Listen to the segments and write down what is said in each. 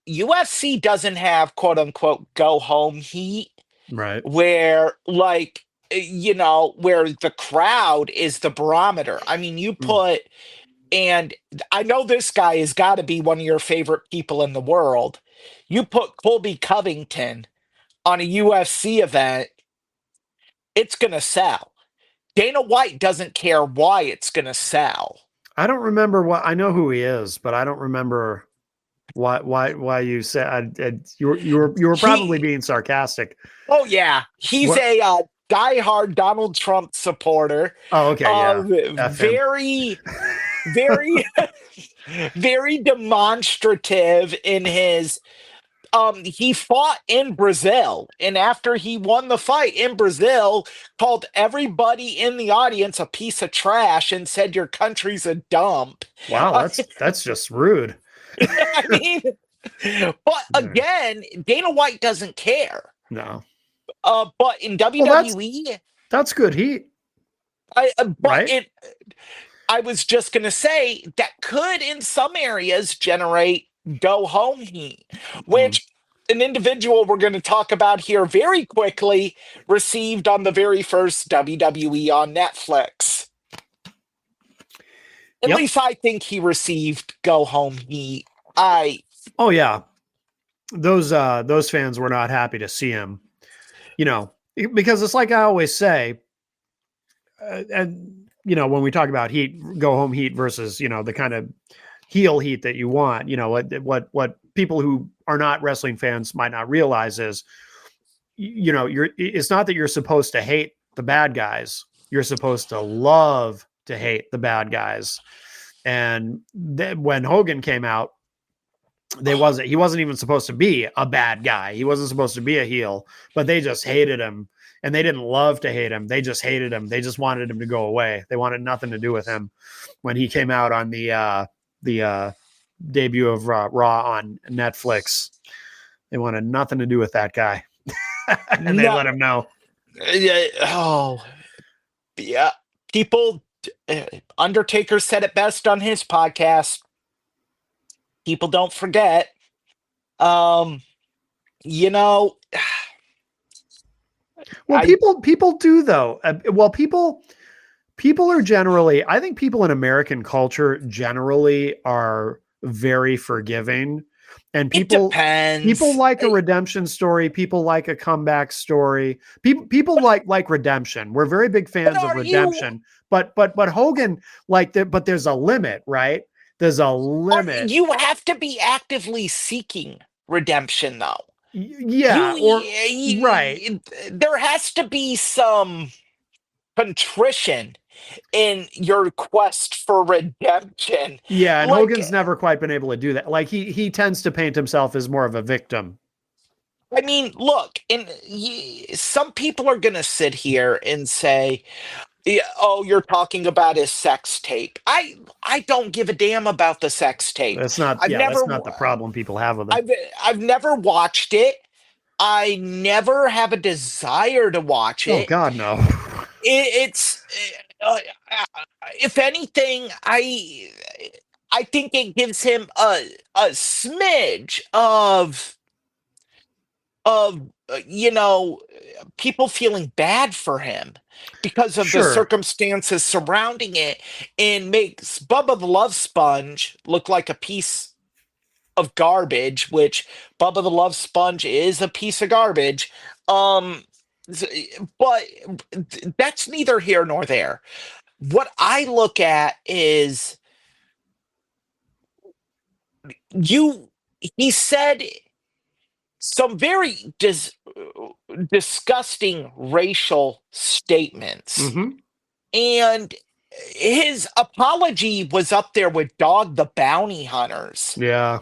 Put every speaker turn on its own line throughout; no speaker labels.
UFC doesn't have quote unquote go home heat
Right.
where where the crowd is the barometer. I mean,
Mm.
and I know this guy has got to be one of your favorite people in the world. You put Colby Covington on a UFC event, it's going to sell. Dana White doesn't care why it's going to sell.
I don't remember what I know who he is, but I don't remember why you said you were probably
He,
being sarcastic.
oh yeah, he's
What?
a diehard Donald Trump supporter.
Oh, okay, yeah. F him.
Very, very, very demonstrative in his. He fought in Brazil, and after he won the fight in Brazil, called everybody in the audience a piece of trash and said your country's a dump.
Wow,
Uh,
that's just rude.
I mean, but
Yeah.
again, Dana White doesn't care.
No.
But in
Well,
WWE,
that's good heat,
but
right?
I was just gonna say that could, in some areas, generate go home heat,
Mm.
which an individual we're going to talk about here very quickly received on the very first WWE on Netflix. At
Yep.
least I think he received go home heat. I
Oh yeah. Those fans were not happy to see him. You know, because it's like I always say, and when we talk about heat, go home heat versus the kind of heel heat that you want. What people who are not wrestling fans might not realize is, you're it's not that you're supposed to hate the bad guys. You're supposed to love to hate the bad guys. And when Hogan came out, he wasn't even supposed to be a bad guy. He wasn't supposed to be a heel, but they just hated him, and they didn't love to hate him. They just hated him. They just wanted him to go away. They wanted nothing to do with him when he came out on the debut of Raw on Netflix. They wanted nothing to do with that guy, and they
no,
let him know.
oh yeah, people. Undertaker said it best on his podcast. People don't forget. Um, you know,
Well,
I
people do though. Well, people are generally. I think people in American culture generally are very forgiving, and
it
people
depends.
like a redemption story. People like a comeback story. People like redemption. We're very big
But
fans of
are you?
redemption. But Hogan but there's a limit, right? There's a limit.
You have to be actively seeking redemption, though.
Yeah, or right.
There has to be some contrition in your quest for redemption.
Yeah, and
Like,
Hogan's never quite been able to do that. Like he tends to paint himself as more of a victim.
I mean, look, and some people are going to sit here and say, yeah, "Oh, you're talking about his sex tape." I don't give a damn about the sex tape.
That's not
I've
yeah,
never
that's not the problem people have with him.
I've I've never watched it. I never have a desire to watch
Oh
it.
God, no.
It's if anything, I think it gives him a smidge of people feeling bad for him because of the
Sure.
circumstances surrounding it, and makes Bubba the Love Sponge look like a piece of garbage, which Bubba the Love Sponge is a piece of garbage. Um, but that's neither here nor there. What I look at is you. He said some very disgusting racial statements,
Mm-hmm.
and his apology was up there with Dog the Bounty Hunters
Yeah.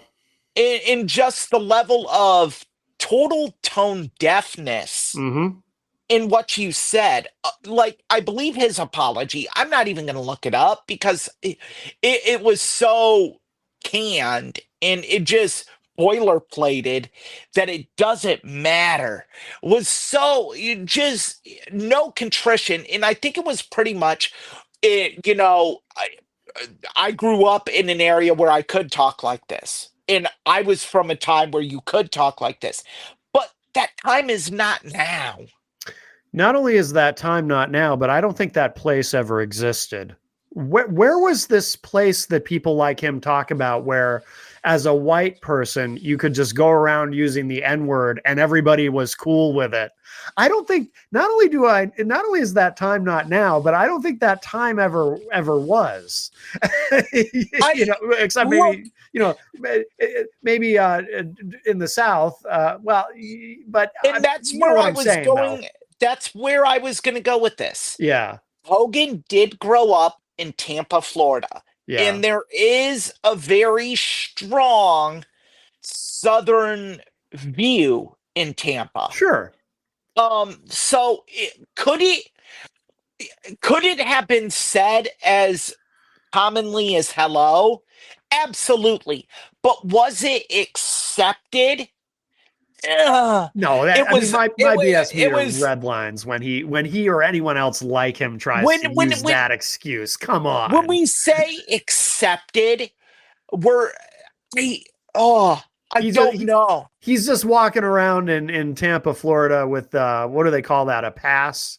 in just the level of total tone deafness
Mm-hmm.
in what you said. Like, I believe his apology. I'm not even going to look it up because it was so canned and it just boilerplated that it doesn't matter. Was so just no contrition. And I think it was pretty much it, I grew up in an area where I could talk like this. and I was from a time where you could talk like this, but that time is not now.
Not only is that time not now, but I don't think that place ever existed. Where was this place that people like him talk about where, as a white person, you could just go around using the N word and everybody was cool with it? I don't think, not only is that time not now, but I don't think that time ever was.
I
Except
look,
maybe, maybe in the South. Well, but
and that's
you know
where
what
I
I'm
was
saying, though.
going. That's where I was going to go with this.
Yeah.
Hogan did grow up in Tampa, Florida,
Yeah.
and there is a very strong southern view in Tampa.
Sure.
So could it have been said as commonly as hello? Absolutely. But was it accepted? Ugh.
No, that
It
I mean
was
my BS
it
meter
was
red lines when he or anyone else like him tries
when
to use that excuse. Come
when
on.
we say accepted, we're I, oh, I
He's just
don't know.
he's just walking around in Tampa, Florida with what do they call that? A pass?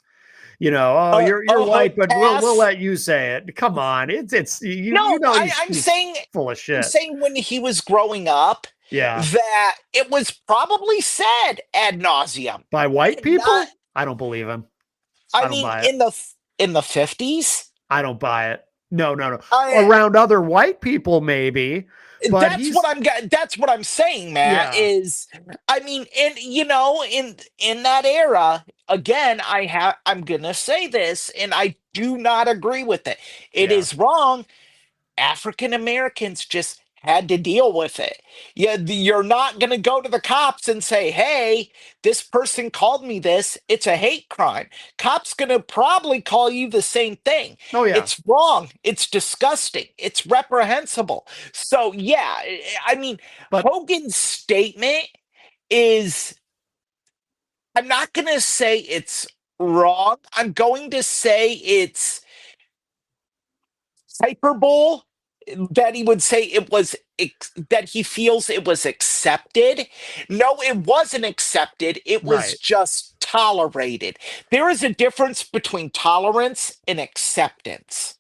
Oh, you're
A
white,
hood
but we'll
pass.
let you say it. Come on. It's you
No,
know he's full of
I'm
shit.
saying when he was growing up
Yeah.
that it was probably said ad nauseum.
By white
Not,
people? I don't believe him.
I
I don't
mean,
buy it.
in the 50s.
I don't buy it. No, no, no.
I
Around other white people, maybe, but
that's what I'm saying, Matt,
yeah,
is I mean, and in that era, again, I'm gonna say this, and I do not agree with it. It
yeah.
is wrong. African Americans just had to deal with it. Yeah, you're not going to go to the cops and say, "Hey, this person called me this. It's a hate crime." Cops going to probably call you the same thing.
Oh yeah.
It's wrong. It's disgusting. It's reprehensible. So, yeah, I mean,
But
Hogan's statement is I'm not going to say it's wrong. I'm going to say it's hyperbole that he would say it was that he feels it was accepted. No, it wasn't accepted. It was
right.
just tolerated. There is a difference between tolerance and acceptance.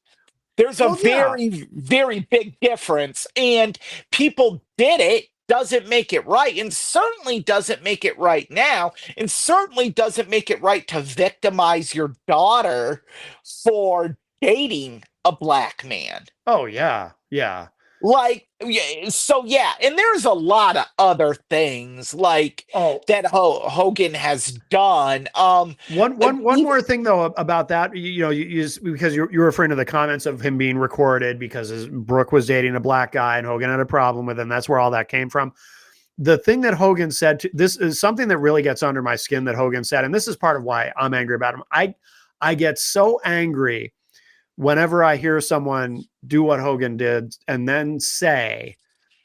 There's a
Well, yeah.
very, very big difference. And people did it doesn't make it right, and certainly doesn't make it right now, and certainly doesn't make it right to victimize your daughter for dating a black man.
Oh yeah. Yeah.
Like, yeah, so yeah, and there's a lot of other things like
Oh,
that Hogan has done.
one
Even
more thing though about that, because you're referring to the comments of him being recorded because Brooke was dating a black guy and Hogan had a problem with him. That's where all that came from. The thing that Hogan said this is something that really gets under my skin that Hogan said, and this is part of why I'm angry about him. I get so angry whenever I hear someone do what Hogan did and then say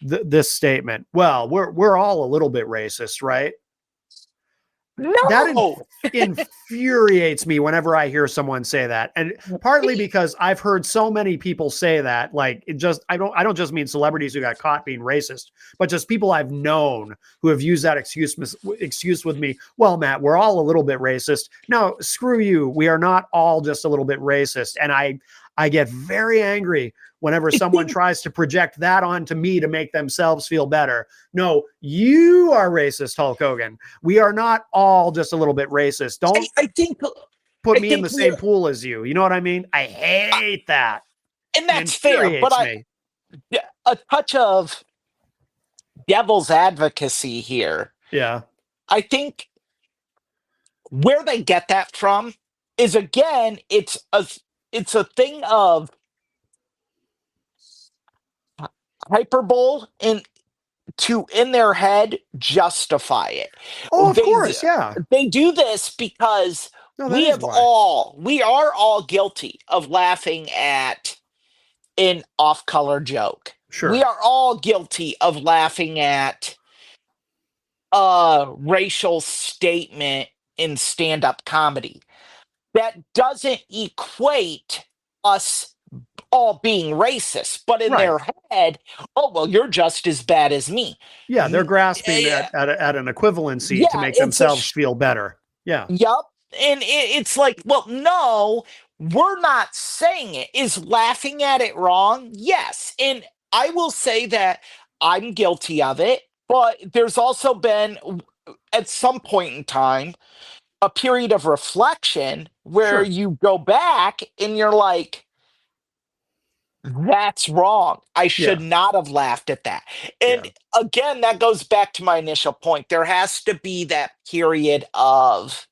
this statement. Well, we're all a little bit racist, right? That
no,
infuriates me whenever I hear someone say that, and partly because I've heard so many people say that. Like, I don't just mean celebrities who got caught being racist, but just people I've known who have used that excuse with me. Well, Matt, we're all a little bit racist. No, screw you. We are not all just a little bit racist, and I get very angry whenever
I
someone
think
tries to project that onto me to make themselves feel better. No, you are racist, Hulk Hogan. We are not all just a little bit racist. Don't
I think
put
I
me in
think
the
we're
same pool as you. You know what I mean? I hate that.
and
It
that's fair, but
infuriates me.
a touch of devil's advocacy here.
Yeah.
I think where they get that from is again, it's a thing of hyperbole and to in their head justify it.
Oh, of
They
course. Yeah.
they do this because
No, that is why.
we are all guilty of laughing at an off-color joke. We
Sure.
are all guilty of laughing at a racial statement in stand-up comedy. That doesn't equate us all being racist, but in
Right.
their head, oh, well, you're just as bad as me.
Yeah, they're
N-
grasping
eh,
at an equivalency to
Yeah,
make
it's a
themselves feel better. Yeah,
yup. And it's like, well, no, we're not saying it. Is laughing at it wrong? Yes. And I will say that I'm guilty of it, but there's also been, at some point in time, a period of reflection where
sure.
you go back and you're like, that's wrong. I should
Yeah,
not have laughed at that. And
yeah,
again, that goes back to my initial point. There has to be that period of,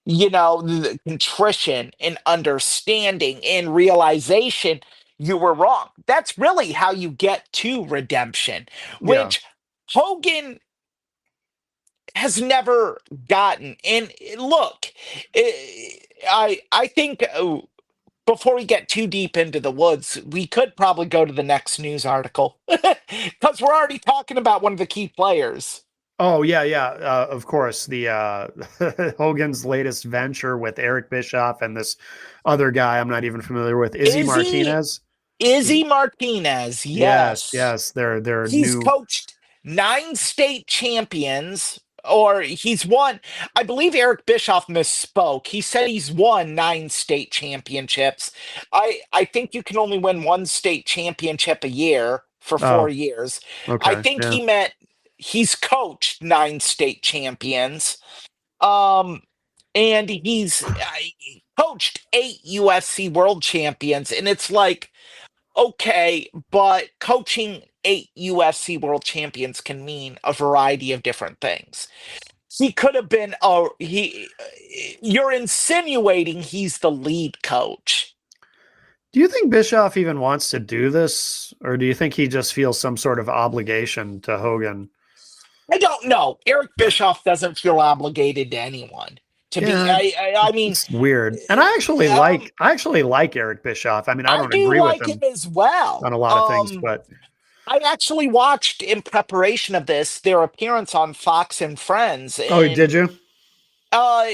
the contrition and understanding and realization you were wrong. That's really how you get to redemption,
yeah.
which Hogan has never gotten. And look, I think before we get too deep into the woods, we could probably go to the next news article because we're already talking about one of the key players.
Oh yeah, yeah. Of course, the Hogan's latest venture with Eric Bischoff and this other guy I'm not even familiar with, Izzy
Izzy
Martinez.
Izzy Martinez,
Yes,
yes.
yes. They're
He's
new.
coached 9 state champions, or he's won. I believe Eric Bischoff misspoke. He said he's won 9 state championships. I think you can only win one state championship a year for
Oh,
4 years. I
okay.
think
Yeah.
he meant he's coached 9 state champions. Um, and he's coached 8 UFC world champions, and it's like, okay, but coaching 8 UFC world champions can mean a variety of different things. He could have been you're insinuating he's the lead coach.
Do you think Bischoff even wants to do this, or do you think he just feels some sort of obligation to Hogan?
I don't know. Eric Bischoff doesn't feel obligated to anyone. To be,
Yeah,
I mean,
it's weird. And I actually like Eric Bischoff. I mean, I
I
don't
do
agree with
like him
him
as
on
well.
a lot of things, but
I actually watched in preparation of this their appearance on Fox and Friends,
oh, did
and
you?
Uh,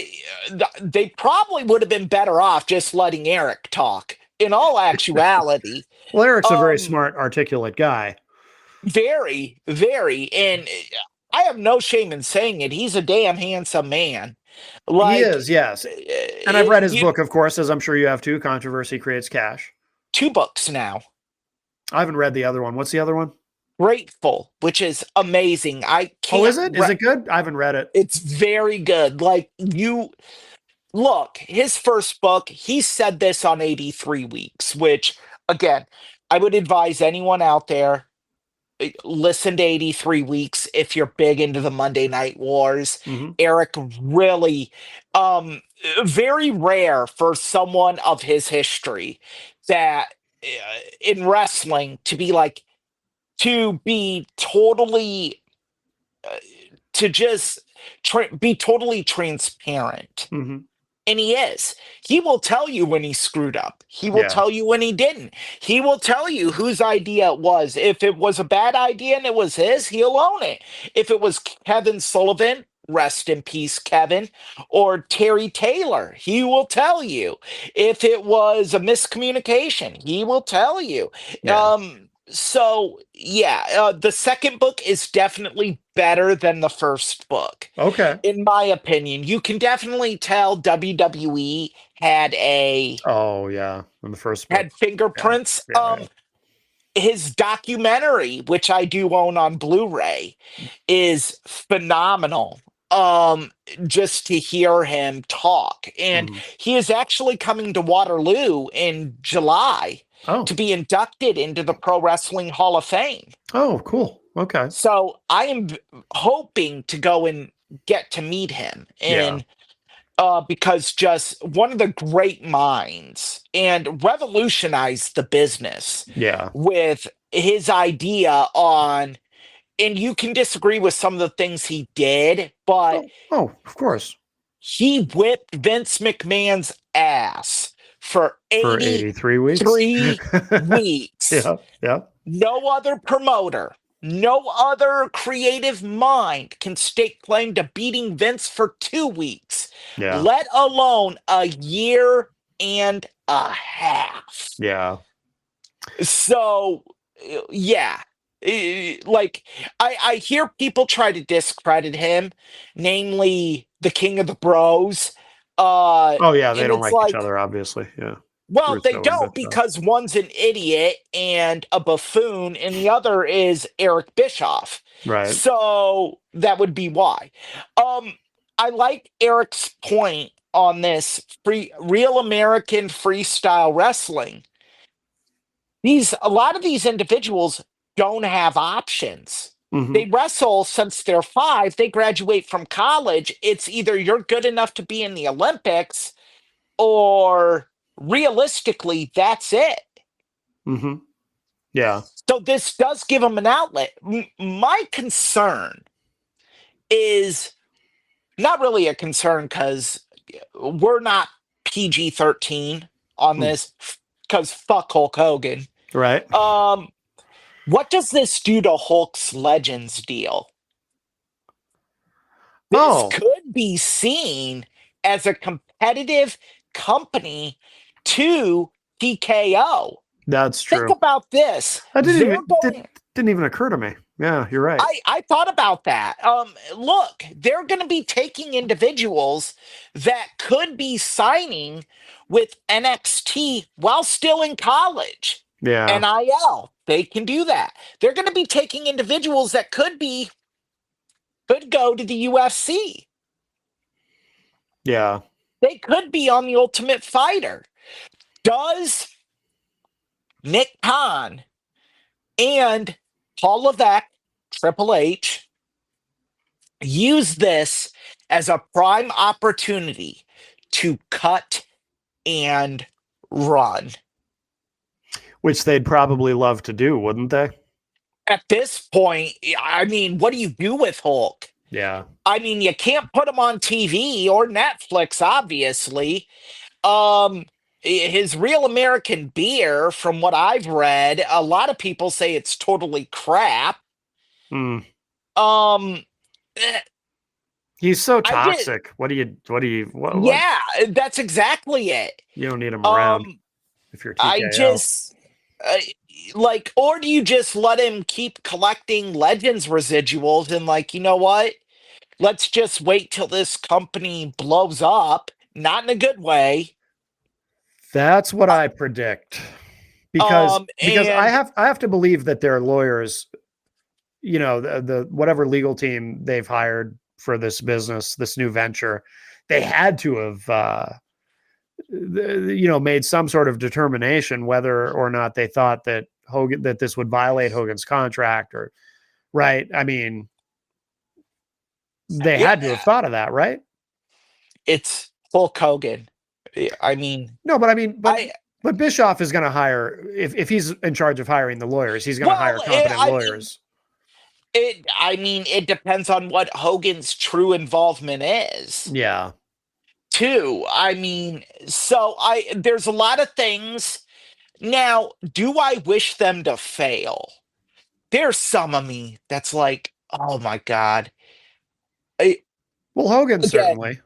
they probably would have been better off just letting Eric talk. In all actuality,
Well, Eric's a very
um,
smart, articulate guy.
very, very, and I have no shame in saying it. He's a damn handsome man.
He
Like,
is, yes. And I've read his book, of course, as I'm sure you have too. Controversy Creates Cash.
2 books now.
I haven't read the other one. What's the other one?
Grateful, which is amazing. I
Oh,
can't.
is it? Is it good? I haven't read it.
It's very good. Like you look, his first book, he said this on 83 weeks, which again, I would advise anyone out there, listen to 83 weeks if you're big into the Monday Night Wars.
Hmm.
Eric really, um very rare for someone of his history that, in wrestling, to be totally, uh, to just be totally transparent.
Hmm.
And he is. He will tell you when he screwed up. He will
Yeah.
tell you when he didn't. He will tell you whose idea it was. If it was a bad idea and it was his, he'll own it. If it was Kevin Sullivan, rest in peace, Kevin, or Terry Taylor, he will tell you. If it was a miscommunication, he will tell you.
Yeah.
So yeah, the second book is definitely better than the first book,
Okay.
in my opinion. You can definitely tell WWE
Oh, yeah. In the first book.
had
Yeah.
fingerprints.
Yeah. Yeah.
His documentary, which I do own on Blu-ray, is phenomenal. Just to hear him talk. And
Hmm.
he is actually coming to Waterloo in July to
Oh.
be inducted into the Pro Wrestling Hall of Fame.
Oh, cool. Okay.
So I am hoping to go and get to meet him.
Yeah.
And because just one of the great minds, and revolutionized the business
Yeah.
with his idea on, and you can disagree with some of the things he did, but
Oh, oh, of course.
he whipped Vince McMahon's ass for
For 83 weeks.
83 weeks.
Yeah. Yeah.
No other promoter, no other creative mind can stake claim to beating Vince for 2 weeks,
Yeah.
let alone a year and a half.
Yeah.
So, yeah. Like I hear people try to discredit him, namely the King of the Bros.
Oh yeah, they
And
don't
it's
like each
like,
other, obviously. Yeah.
well, they
Russo and
don't
Bischoff.
because one's an idiot and a buffoon, and the other is Eric Bischoff.
Right.
So that would be why. Um, I like Eric's point on this free real American freestyle wrestling. A lot of these individuals don't have options.
Hmm.
They wrestle since they're 5. They graduate from college. It's either you're good enough to be in the Olympics or realistically, that's it.
Hmm. Yeah.
So this does give them an outlet. My concern is not really a concern because we're not PG-13 on
Hmm.
this because fuck Hulk Hogan.
Right.
Um, what does this do to Hulk's Legends deal? This
Oh,
could be seen as a competitive company to TKO.
that's
Think
true.
about this.
That
They're going.
didn't even occur to me. Yeah, you're right.
I thought about that. Look, they're going to be taking individuals that could be signing with NXT while still in college.
Yeah.
NIL, they can do that. They're going to be taking individuals that could go to the UFC.
Yeah.
They could be on the Ultimate Fighter. Does Nick Khan and Paul Levesque, Triple H, use this as a prime opportunity to cut and run?
Which they'd probably love to do, wouldn't they?
At this point, I mean, what do you do with Hulk?
Yeah.
I mean, you can't put him on TV or Netflix, obviously. Um, his Real American Beer, from what I've read, a lot of people say it's totally crap.
Hmm.
Um, eh,
He's so
I just,
toxic. What?
yeah, that's exactly it.
You don't need him around
Um,
if you're
I
TKO.
just uh, like, or do you just let him keep collecting Legends residuals and, like, you know what? Let's just wait till this company blows up, not in a good way.
That's what I predict. Because
And
I have to believe that their lawyers, the whatever legal team they've hired for this business, this new venture, they had to have made some sort of determination whether or not they thought that this would violate Hogan's contract, or right. I mean, they
yeah,
had to have thought of that, right?
it's Hulk Hogan. I mean,
No, but I mean,
I
but Bischoff is going to hire, if he's in charge of hiring the lawyers, he's going to hire
well,
competent
I mean,
lawyers.
it depends on what Hogan's true involvement is.
Yeah.
Too. I mean, so I there's a lot of things. Now, do I wish them to fail? There's some of me that's like, oh my God. I,
Well, Hogan
again,
certainly.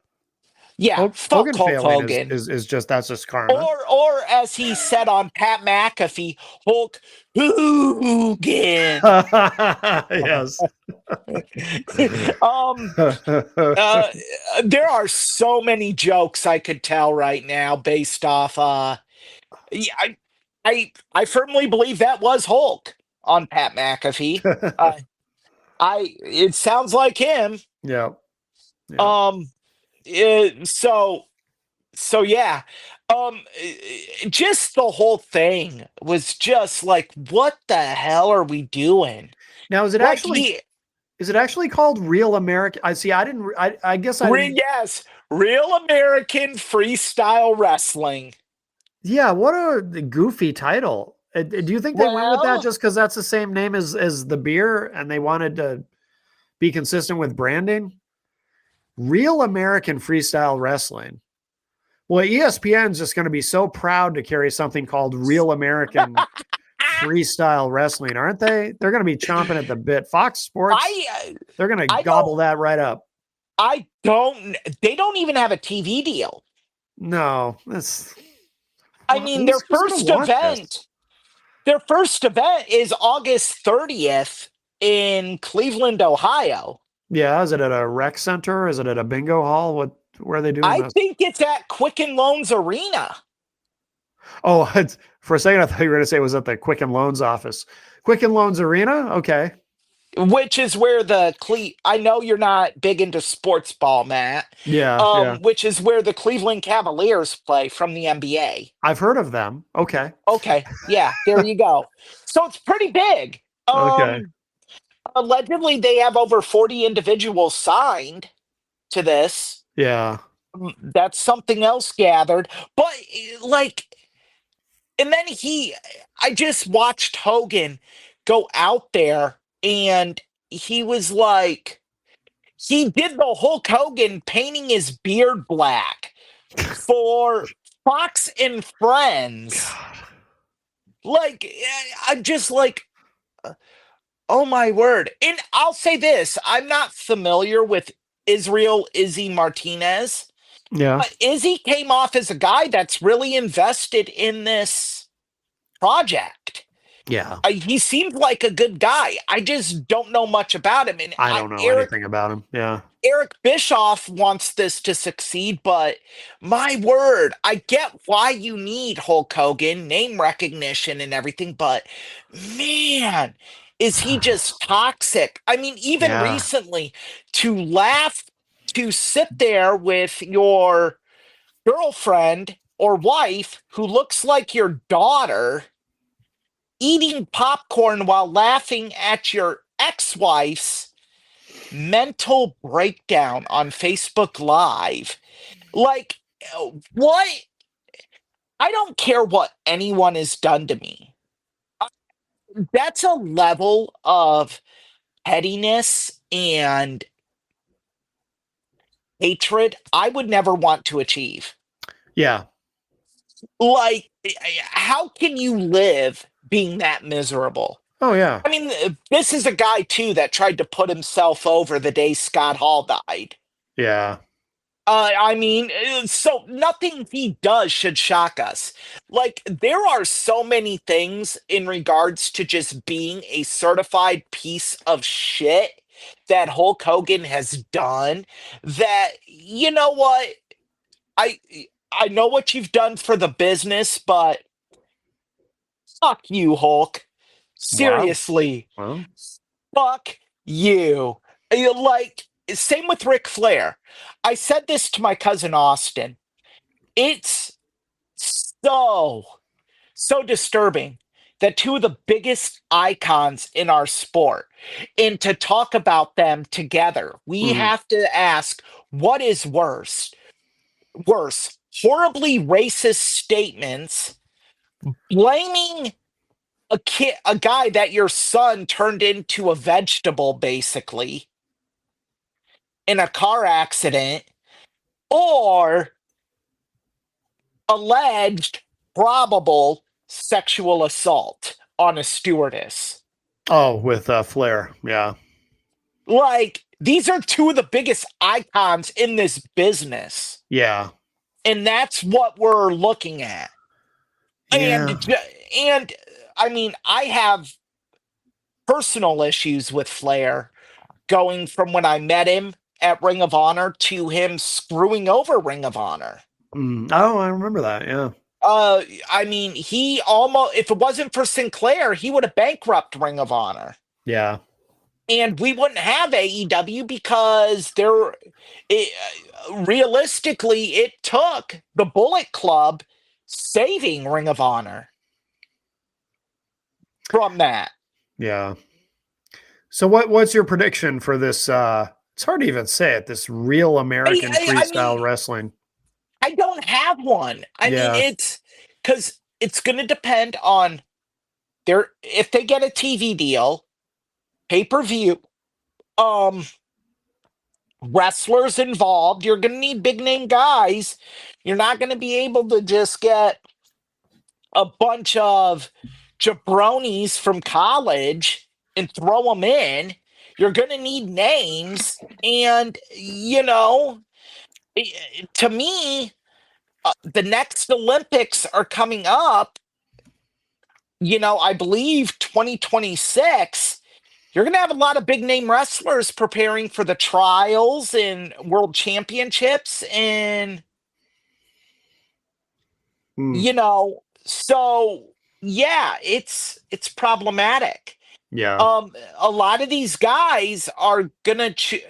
yeah, fuck
Hogan
Hulk
failing
Hogan.
is just that's just karma.
Or as he said on Pat McAfee, Hulk Hogan.
Yes.
um uh there are so many jokes I could tell right now based off yeah, I firmly believe that was Hulk on Pat McAfee. Uh, it sounds like him.
Yeah. Yeah.
Um, so yeah. Just the whole thing was just like, what the hell are we doing?
Now,
Like he,
is it actually called Real American? I see. I didn't. I guess I didn't.
yes, real American freestyle wrestling.
Yeah. What a goofy title. Do you think they went with that
Well,
just because that's the same name as the beer, and they wanted to be consistent with branding? Real American Freestyle Wrestling. Well, ESPN's just going to be so proud to carry something called Real American Freestyle Wrestling, aren't they? They're going to be chomping at the bit. Fox Sports, they're going to
I
gobble
don't,
that right up.
I don't. They don't even have a TV deal.
No, that's
I mean,
Who's gonna watch this?
their first event is August 30th in Cleveland, Ohio.
Yeah, is it at a rec center? Is it at a bingo hall? Where are they doing
I
this?
think it's at Quicken Loans Arena,
Oh, for a second I thought you were going to say it was at the Quicken Loans office. Quicken Loans Arena? Okay.
which is where I know you're not big into sports ball, Matt.
Yeah, yeah.
Which is where the Cleveland Cavaliers play from the NBA.
I've heard of them. Okay.
Okay, yeah, there you go. So it's pretty big.
Okay.
Allegedly, they have over 40 individuals signed to this.
Yeah.
That's something else gathered. But, like, and then I just watched Hogan go out there and he was like, he did the Hulk Hogan painting his beard black for Fox and Friends.
God.
Like, I'm just like, oh my word. And I'll say this, I'm not familiar with Israel Izzy Martinez,
Yeah.
but Izzy came off as a guy that's really invested in this project.
Yeah.
He seemed like a good guy. I just don't know much about him. And
I don't know anything about him. Yeah.
Eric Bischoff wants this to succeed, but my word, I get why you need Hulk Hogan, name recognition and everything, but man, is he just toxic? I mean, even
Yeah.
recently, to sit there with your girlfriend or wife who looks like your daughter eating popcorn while laughing at your ex-wife's mental breakdown on Facebook Live. Like, what? I don't care what anyone has done to me. That's a level of pettiness and hatred I would never want to achieve.
Yeah.
Like, how can you live being that miserable?
Oh yeah.
I mean, this is a guy, too, that tried to put himself over the day Scott Hall died.
Yeah.
I mean, so nothing he does should shock us. Like, there are so many things in regards to just being a certified piece of shit that Hulk Hogan has done that, you know what? I I know what you've done for the business, but fuck you, Hulk.
Wow.
Seriously,
Well.
fuck you. Like, same with Ric Flair. I said this to my cousin Austin. It's so, so disturbing that two of the biggest icons in our sport, and to talk about them together, we
Mhm.
have to ask what is worse? Worse, horribly racist statements, blaming a guy that your son turned into a vegetable, basically, in a car accident, or alleged probable sexual assault on a stewardess.
Oh, with Flair. Yeah.
Like, these are two of the biggest icons in this business.
Yeah.
And that's what we're looking at.
Yeah.
And I mean, I have personal issues with Flair going from when I met him at Ring of Honor to him screwing over Ring of Honor.
Oh, I remember that. Yeah.
I mean, he almost, if it wasn't for Sinclair, he would have bankrupt Ring of Honor.
Yeah.
And we wouldn't have AEW because realistically, it took the Bullet Club saving Ring of Honor from that.
Yeah. So what's your prediction for this it's hard to even say it, this real American
I
freestyle
mean,
wrestling?
I don't have one. I mean,
Yeah.
it's because it's going to depend on if they get a TV deal, pay-per-view, um, wrestlers involved. You're going to need big name guys. You're not going to be able to just get a bunch of jabronis from college and throw them in. You're going to need names. And, to me, The next Olympics are coming up, I believe 2026. You're going to have a lot of big name wrestlers preparing for the trials and world championships. And,
Mm,
so yeah, it's problematic.
yeah.
A lot of these guys are going to,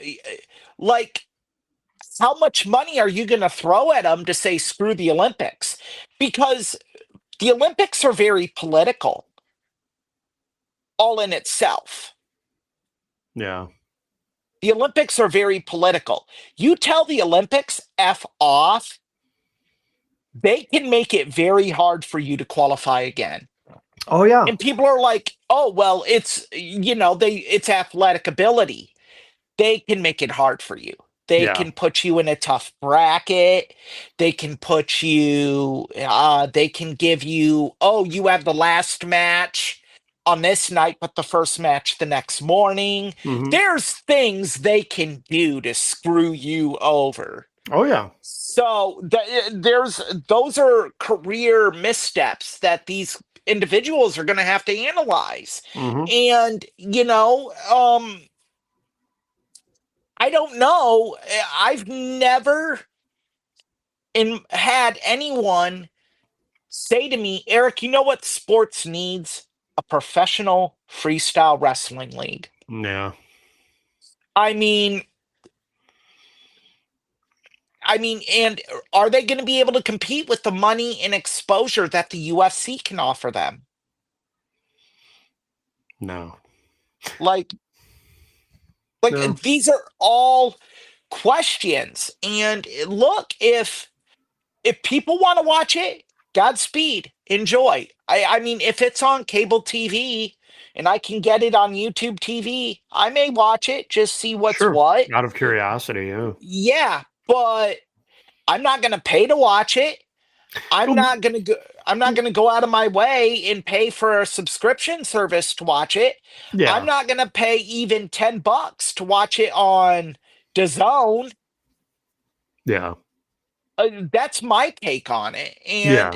like, how much money are you going to throw at them to say screw the Olympics? Because the Olympics are very political, all in itself.
Yeah.
The Olympics are very political. You tell the Olympics F off, they can make it very hard for you to qualify again.
Oh yeah.
And people are like, oh, well, it's athletic ability. They can make it hard for you. They
Yeah.
can put you in a tough bracket. They can give you, oh, you have the last match on this night, but the first match the next morning.
Hmm.
There's things they can do to screw you over.
Oh yeah.
So those are career missteps that these individuals are going to have to analyze.
Hmm.
And, I don't know. I've never had anyone say to me, Eric, you know what sports needs? A professional freestyle wrestling league.
Yeah.
I mean, and are they going to be able to compete with the money and exposure that the UFC can offer them?
No.
Like,
No.
these are all questions. And look, if people want to watch it, Godspeed, enjoy. I mean, if it's on cable TV and I can get it on YouTube TV, I may watch it, just see what's
Sure.
what.
Out of curiosity. Yeah.
Yeah, but I'm not going to pay to watch it. I'm
Well,
not going to go I'm not going to go out of my way and pay for a subscription service to watch it. I'm
yeah.
not going to pay even $10 to watch it on DAZN.
Yeah.
That's my take on it. And
Yeah.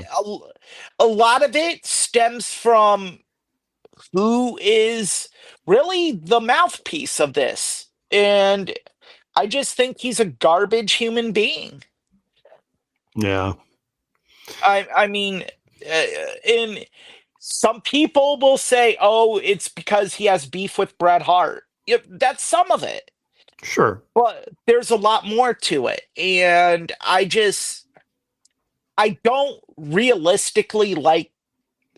a lot of it stems from who is really the mouthpiece of this. And I just think he's a garbage human being.
Yeah.
I mean, uh, and some people will say, oh, it's because he has beef with Bret Hart. Yeah, that's some of it,
Sure.
but there's a lot more to it. And I don't realistically like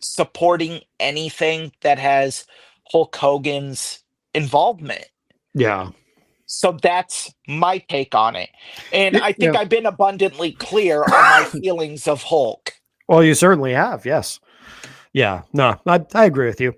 supporting anything that has Hulk Hogan's involvement.
Yeah.
So that's my take on it. And I think
Yeah.
I've been abundantly clear on my feelings of Hulk.
Well, you certainly have. Yes. Yeah. No, I agree with you.